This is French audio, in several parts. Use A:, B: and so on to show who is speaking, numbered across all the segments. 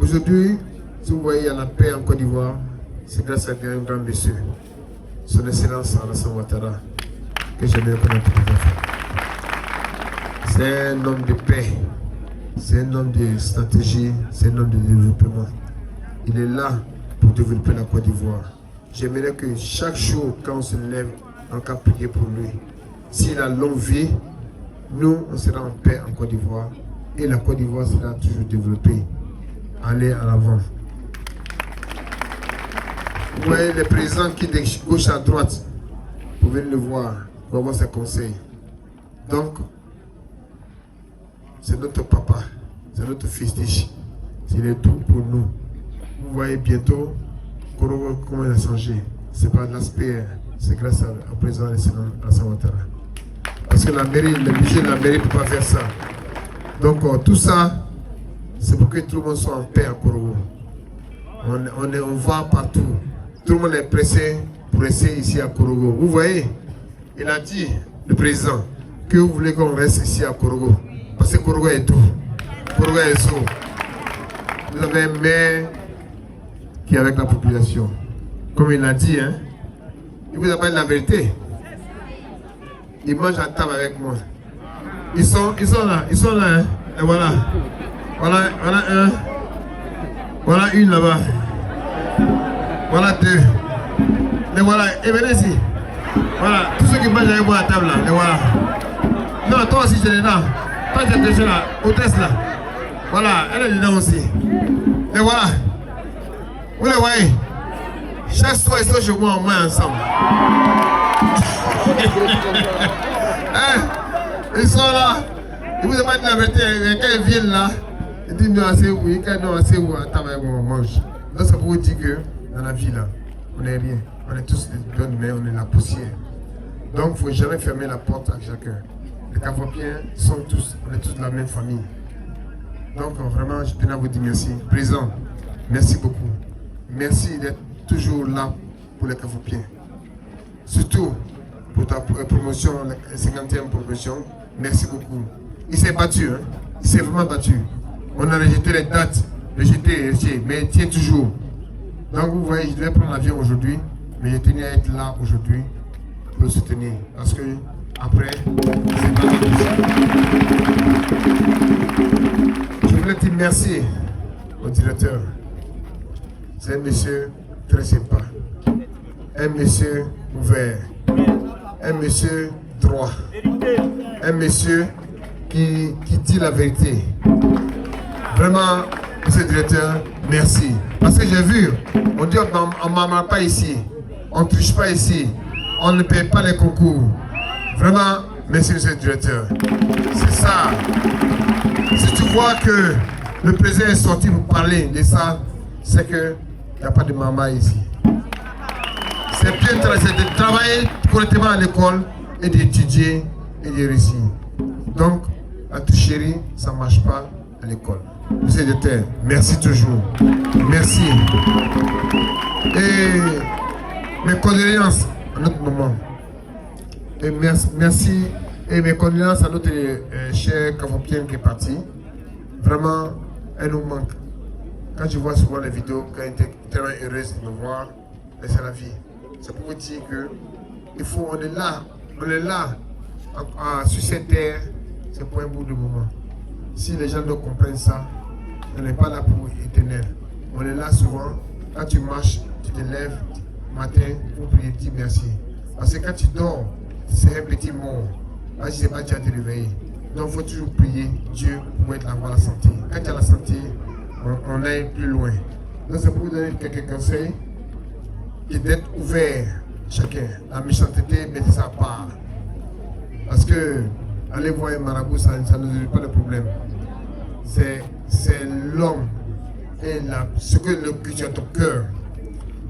A: Aujourd'hui, si vous voyez, il y a la paix en Côte d'Ivoire. C'est grâce à un grand monsieur, son Excellence Alassane Ouattara, que j'aimerais connaître pour vous. C'est un homme de paix, c'est un homme de stratégie, c'est un homme de développement. Il est là pour développer la Côte d'Ivoire. J'aimerais que chaque jour, quand on se lève, on peut prier pour lui. S'il a longue vie, nous, on sera en paix en Côte d'Ivoire et la Côte d'Ivoire sera toujours développée. Allez à l'avant. Vous voyez les présidents qui de gauche à droite, vous pouvez le voir, vous pouvez voir ses conseils. Donc, c'est notre papa, c'est notre fils d'Ichi. C'est le tout pour nous. Vous voyez bientôt comment il a changé. C'est pas de l'aspect, c'est grâce au président Alassane Ouattara. Parce que la mairie, le budget de la mairie ne peut pas faire ça. Donc tout ça, c'est pour que tout le monde soit en paix à Korogo. On va partout. Tout le monde est pressé pour rester ici à Korogo. Vous voyez, il a dit, le président, que vous voulez qu'on reste ici à Korogo. Parce que Korogo est tout. Korogo est sous. Vous avez un maire qui est avec la population. Comme il l'a dit, hein, il vous appelle la vérité. Ils mangent à table avec moi. Ils sont là, hein. Et voilà. Voilà un. Voilà une là-bas. Voilà deux. Et voilà, et venez ici. Voilà, tous ceux qui mangent avec moi à table là, et voilà. Non, toi aussi tu es là. Toi tu es déjà là, hôtesse là. Voilà, elle est dedans aussi. Et voilà. Vous les voyez. Chaque soir ils sont chez moi en main ensemble. Hein? Ils sont là. Ils vous demandent la vérité. Quand ils viennent là, ils disent nous assez oui. Quand nous assez où à table on mange. Donc ça pour vous dire que dans la vie là, on n'est rien. On est tous les bonnes mais on est la poussière. Donc il ne faut jamais fermer la porte à chacun. Les Cavopiens sont tous, on est tous de la même famille. Donc vraiment, je tenais à vous dire merci. Président, merci beaucoup. Merci d'être toujours là pour les Cavopiens. Surtout pour ta promotion, la 50e promotion. Merci beaucoup. Il s'est battu, hein? Il s'est vraiment battu. On a rejeté les dates, rejeté, mais il tient toujours. Donc vous voyez, je devais prendre l'avion aujourd'hui, mais je tenais à être là aujourd'hui pour le soutenir. Parce que après, c'est pas je voulais dire merci au directeur. C'est un monsieur très sympa. Un monsieur ouvert. Un monsieur droit. Un monsieur qui dit la vérité. Vraiment, monsieur le directeur, merci. Parce que j'ai vu, on dit on ne m'amène pas ici, on ne triche pas ici, on ne paye pas les concours. Vraiment, merci monsieur le directeur. C'est ça. Si tu vois que le président est sorti pour parler de ça, c'est qu'il n'y a pas de maman ici. C'est bien de travailler correctement à l'école et d'étudier et de réussir. Donc, la toucherie, ça ne marche pas à l'école. Monsieur le directeur, merci toujours. Merci. Et mes condoléances à notre maman. Et merci. Et mes condoléances à notre cher Cavopien qui est parti. Vraiment, elle nous manque. Quand je vois souvent les vidéos, quand elle était tellement heureuse de nous voir, c'est la vie. C'est pour vous dire que on est là, sur cette terre, c'est pour un bout de moment. Si les gens ne comprennent ça, on n'est pas là pour éternel. On est là souvent, quand tu marches, tu te lèves matin pour prier, dire merci. Parce que quand tu dors, c'est un petit mot. Là, je ne sais pas, tu vas te réveiller. Donc il faut toujours prier Dieu pour être là, avoir la santé. Quand tu as la santé, on aille plus loin. Donc c'est pour vous donner quelques conseils et d'être ouvert chacun. La méchanceté, mettez ça à part. Parce que aller voir un marabout, ça ne résout pas le problème. C'est l'homme et ce que tu as dans ton cœur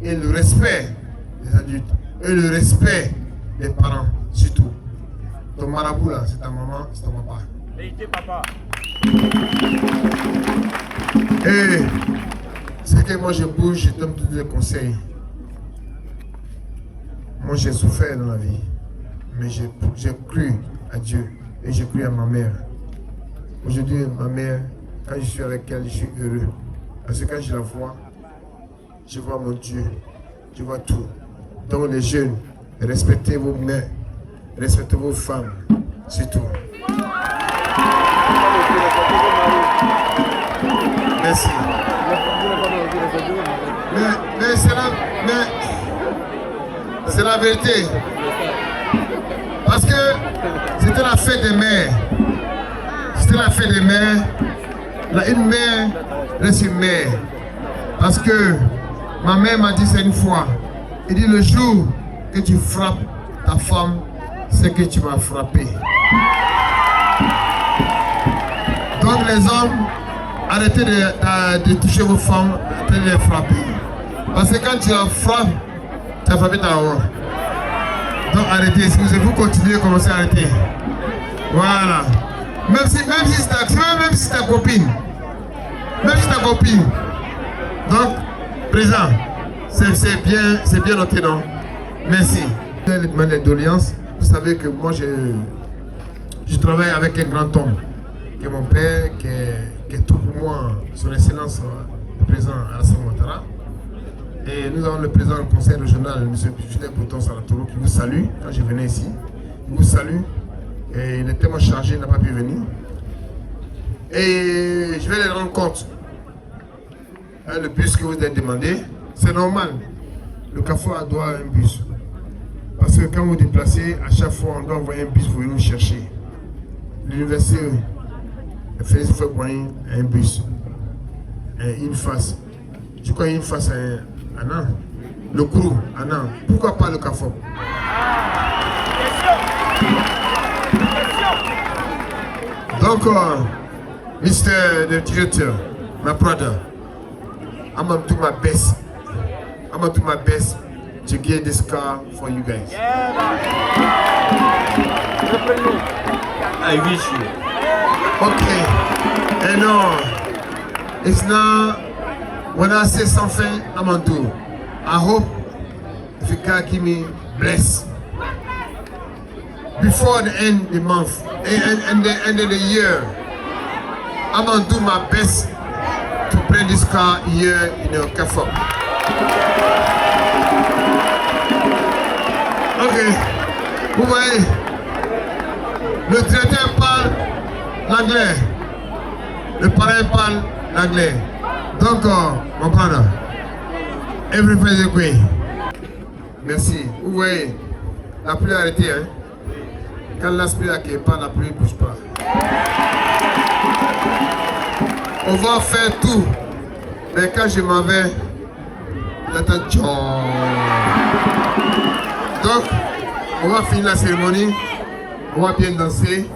A: et le respect des adultes et le respect des parents surtout. Ton marabout là, c'est ta maman, c'est ton papa.
B: Vérité, papa.
A: Et c'est que moi je bouge, je donne tous les conseils. Moi j'ai souffert dans la vie, mais j'ai cru à Dieu et j'ai cru à ma mère. Aujourd'hui, ma mère, quand je suis avec elle, je suis heureux. Parce que quand je la vois, je vois mon Dieu, je vois tout. Donc les jeunes, respectez vos mères, respectez vos femmes, c'est tout. Merci. Mais c'est la vérité. Parce que c'était la fête des mères. C'était la fête des mères. Là, une mère reste une mère. Parce que ma mère m'a dit ça une fois. Elle dit le jour que tu frappes ta femme, c'est que tu m'as frappé. Donc les hommes, arrêtez de toucher vos femmes, arrêtez de les frapper. Parce que quand tu la frappes, tu as frappé ta maman. Donc arrêtez, excusez-vous, continuez, commencez à arrêter. Voilà. Même si c'est ta copine. Même si c'est ta copine. Donc, présent, c'est bien noté, non? Merci. Les demandes d'audience, vous savez que moi je travaille avec un grand homme, qui est mon père, qui est tout pour moi, son excellence, le président Alassane Ouattara. Et nous avons le président du conseil régional, M. Julien Bouton Saratoro, qui vous salue quand je venais ici. Il vous salue. Et il est tellement chargé, il n'a pas pu venir. Et je vais les rendre compte. Le bus que vous avez demandé, c'est normal. Le CAFOA doit un bus. Parce que quand vous vous déplacez, à chaque fois, on doit envoyer un bus pour venir nous chercher. L'université Félix Houphouët-Boigny a un bus. Et une face. Je crois une face à Nan. Le crew à Nan. Pourquoi pas le CAFOA? Donc, Mr. the Director, my brother, I'm gonna do my best. I'm gonna do my best to get this car for you guys.
B: I wish you.
A: Okay. And it's not, when I say something, I'm gonna do. I hope if you can give me bless before the end of the month and the end of the year. I'm gonna do my best to bring this car here in the CAFOA. Ok. Vous voyez, le directeur parle l'anglais, le parrain parle l'anglais. Donc, mon brother, everybody is agree. Merci. Vous voyez, la pluie a arrêté, hein. Quand l'aspirateur qui parle, la pluie ne bouge pas. On va faire tout. Mais quand je m'en vais, attention. Donc, on va finir la cérémonie. On va bien danser.